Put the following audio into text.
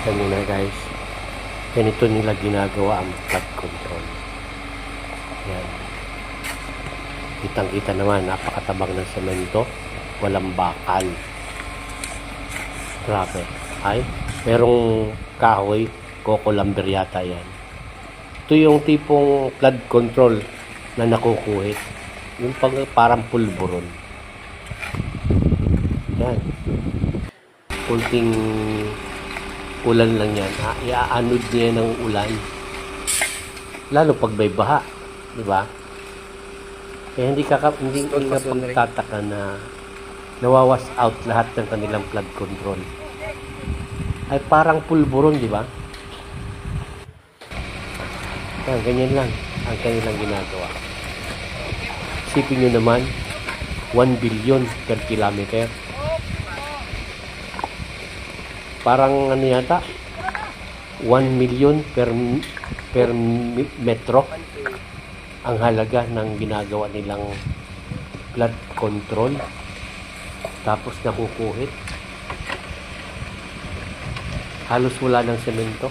Kita nyo na guys, ganito nila ginagawa ang flood control. Yan. Kitang-kita naman, napakatabang ng semento, walang bakal. Grabe. Ay, merong kahoy, coco lumber yata yan. Ito yung tipong flood control na nakukuhit. Yung parang pulburon. Yan. Kunting ulan lang yan. Iaanod niya ng ulan. Lalo pag may baha. Diba? Kaya hindi ka magtataka na nawawas out lahat ng kanilang flood control. Ay parang pulburon, di ba? Ganyan lang ang kanilang ginagawa. Isipin nyo naman, 1 billion per kilometer. Parang ano yata, 1 million per metro ang halaga ng ginagawa nilang flood control. Tapos nakukuhit. Halos wala ng semento.